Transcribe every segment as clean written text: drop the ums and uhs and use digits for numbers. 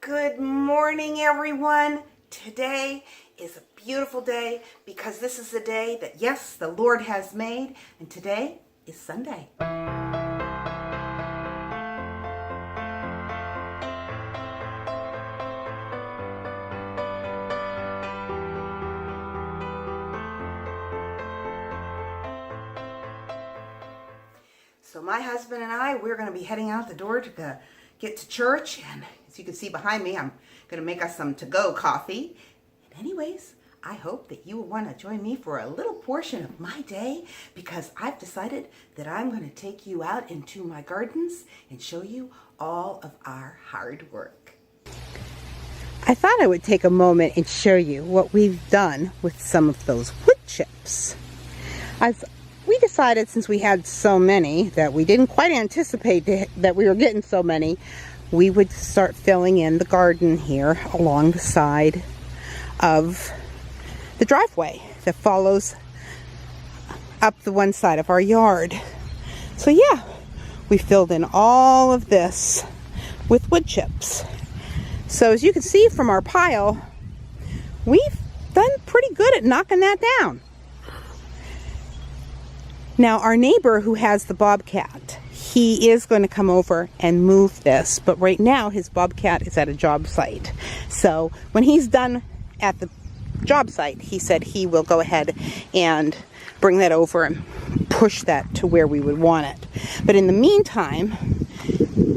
Good morning, everyone. Today is a beautiful day because this is the day that, yes, the Lord has made, and today is Sunday. So my husband and I, we're going to be heading out the door to get to church, and as you can see behind me, I'm going to make us some to-go coffee. And anyways, I hope that you will want to join me for a little portion of my day because I've decided that I'm going to take you out into my gardens and show you all of our hard work. I thought I would take a moment and show you what we've done with some of those wood chips. We decided, since we had so many that we didn't quite anticipate that we were getting so many, we would start filling in the garden here along the side of the driveway that follows up the one side of our yard. So yeah, we filled in all of this with wood chips. So as you can see from our pile, we've done pretty good at knocking that down. Now, our neighbor who has the bobcat, he is going to come over and move this, but right now his bobcat is at a job site. So when he's done at the job site, he said he will go ahead and bring that over and push that to where we would want it. But in the meantime,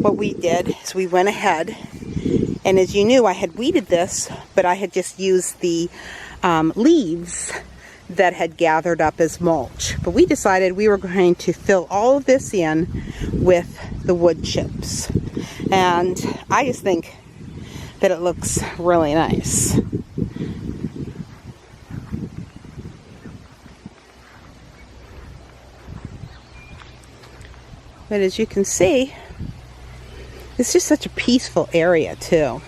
what we did is we went ahead, and as you knew, I had weeded this, but I had just used the leaves that had gathered up as mulch. But we decided we were going to fill all of this in with the wood chips. And I just think that it looks really nice. But as you can see, it's just such a peaceful area too.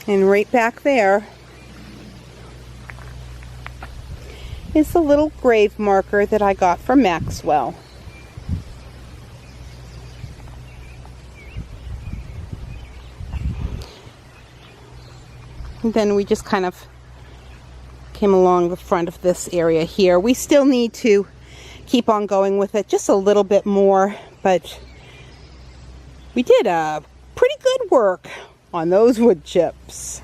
And right back there is the little grave marker that I got from Maxwell. And then we just kind of came along the front of this area here. We still need to keep on going with it just a little bit more, but we did a pretty good work on those wood chips.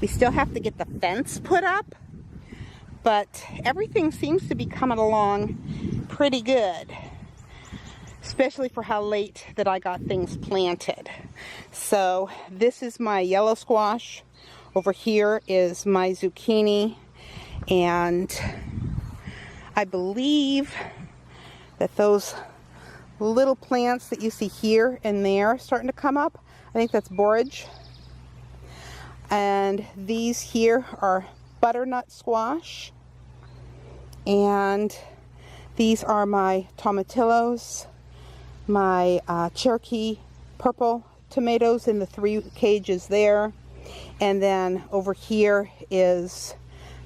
We still have to get the fence put up, but everything seems to be coming along pretty good, especially for how late that I got things planted. So this is my yellow squash. Over here is my zucchini, and I believe that those little plants that you see here and there are starting to come up. I think that's borage. And these here are butternut squash. And these are my tomatillos, my Cherokee purple tomatoes in the 3 cages there. And then over here is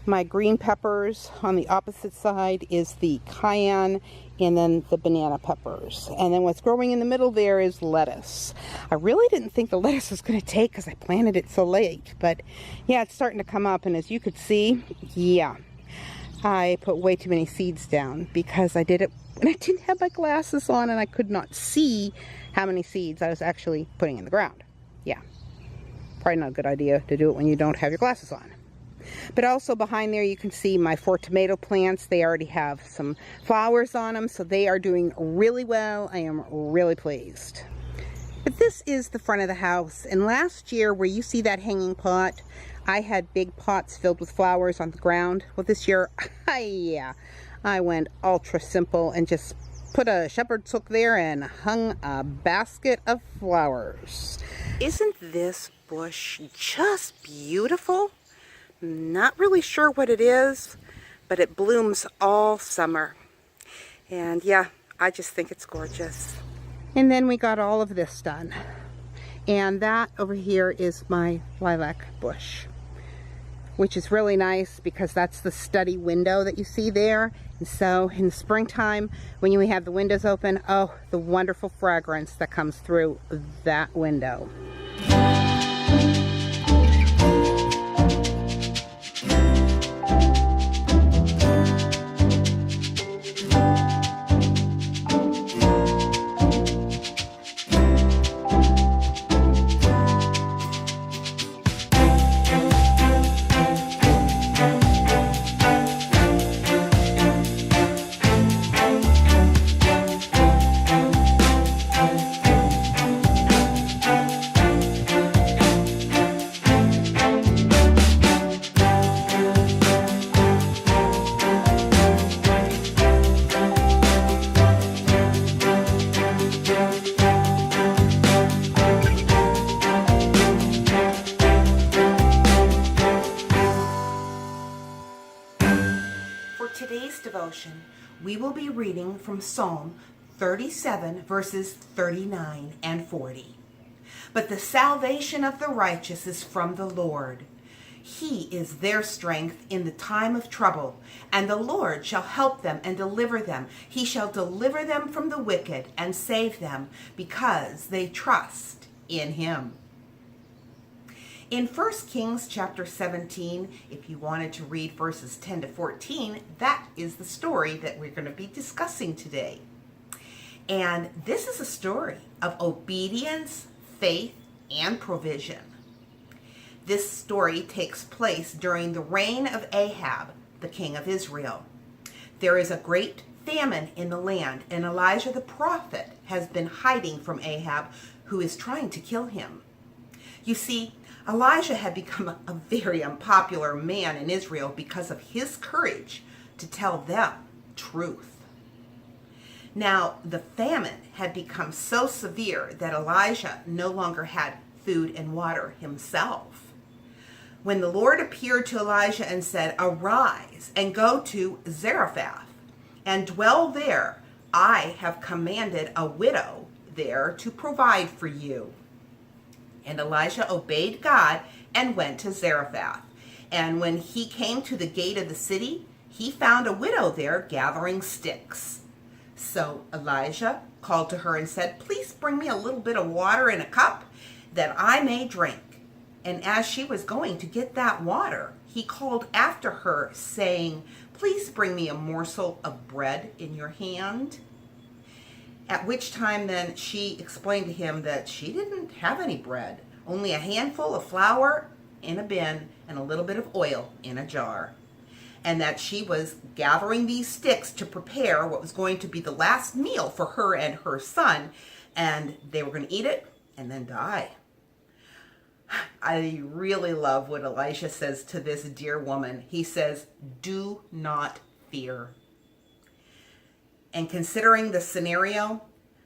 my green peppers. On the opposite side is the cayenne, and then the banana peppers. And then what's growing in the middle there is lettuce. I really didn't think the lettuce was going to take because I planted it so late. But yeah, it's starting to come up. And as you could see, yeah, I put way too many seeds down because I did it when I didn't have my glasses on and I could not see how many seeds I was actually putting in the ground. Yeah, probably not a good idea to do it when you don't have your glasses on. But also behind there you can see my 4 tomato plants. They already have some flowers on them, so they are doing really well. I am really pleased. But this is the front of the house, and last year where you see that hanging pot, I had big pots filled with flowers on the ground. Well, this year, I went ultra simple and just put a shepherd's hook there and hung a basket of flowers. Isn't this bush just beautiful? Not really sure what it is, but it blooms all summer. And yeah, I just think it's gorgeous. And then we got all of this done. And that over here is my lilac bush. which is really nice because that's the study window that you see there. And so in the springtime, when we have the windows open, oh, the wonderful fragrance that comes through that window. Today's devotion, we will be reading from Psalm 37, verses 39 and 40. But the salvation of the righteous is from the Lord. He is their strength in the time of trouble, and the Lord shall help them and deliver them. He shall deliver them from the wicked and save them, because they trust in him. In 1 Kings chapter 17, if you wanted to read verses 10 to 14, that is the story that we're going to be discussing today. And this is a story of obedience, faith, and provision. This story takes place during the reign of Ahab, the king of Israel. There is a great famine in the land, and Elijah the prophet has been hiding from Ahab, who is trying to kill him. You see, Elijah had become a very unpopular man in Israel because of his courage to tell them truth. Now, the famine had become so severe that Elijah no longer had food and water himself. When the Lord appeared to Elijah and said, "Arise and go to Zarephath and dwell there. I have commanded a widow there to provide for you." And Elijah obeyed God and went to Zarephath. And when he came to the gate of the city, he found a widow there gathering sticks. So Elijah called to her and said, "Please bring me a little bit of water in a cup that I may drink." And as she was going to get that water, he called after her, saying, "Please bring me a morsel of bread in your hand." At which time then she explained to him that she didn't have any bread, only a handful of flour in a bin and a little bit of oil in a jar. And that she was gathering these sticks to prepare what was going to be the last meal for her and her son, and they were going to eat it and then die. I really love what Elisha says to this dear woman. He says, "Do not fear." And considering the scenario,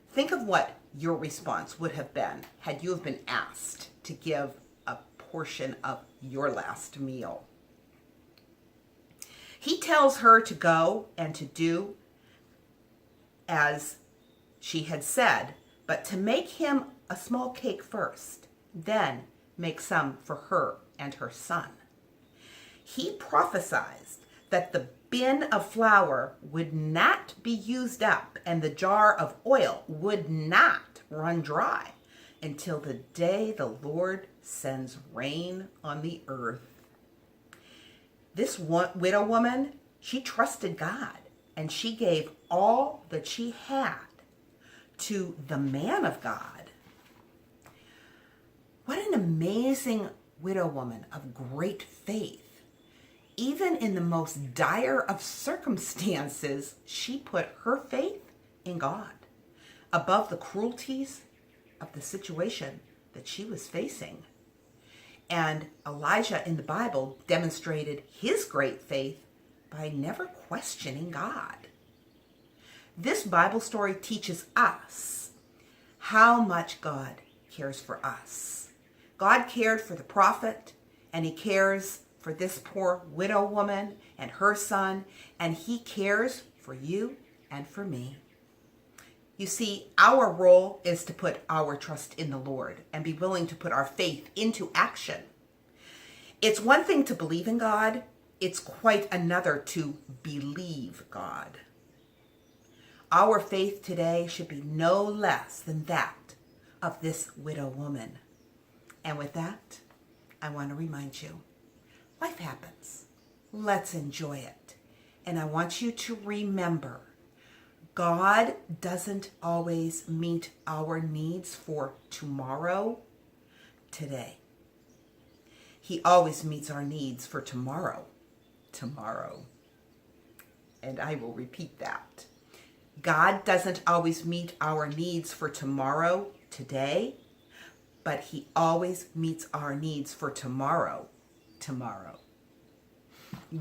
think of what your response would have been had you have been asked to give a portion of your last meal. He tells her to go and to do as she had said, but to make him a small cake first, then make some for her and her son. He prophesied that the bin of flour would not be used up and the jar of oil would not run dry until the day the Lord sends rain on the earth. This widow woman, she trusted God, and she gave all that she had to the man of God. What an amazing widow woman of great faith. Even in the most dire of circumstances, she put her faith in God above the cruelties of the situation that she was facing. And Elijah in the Bible demonstrated his great faith by never questioning God. This Bible story teaches us how much God cares for us. God cared for the prophet, and he cares for this poor widow woman and her son, and he cares for you and for me. You see, our role is to put our trust in the Lord and be willing to put our faith into action. It's one thing to believe in God. It's quite another to believe God. Our faith today should be no less than that of this widow woman. And with that, I want to remind you, life happens. Let's enjoy it. And I want you to remember, God doesn't always meet our needs for tomorrow, today. He always meets our needs for tomorrow, tomorrow. And I will repeat that. God doesn't always meet our needs for tomorrow, today, but He always meets our needs for tomorrow, tomorrow.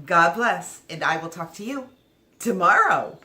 God bless, and I will talk to you tomorrow.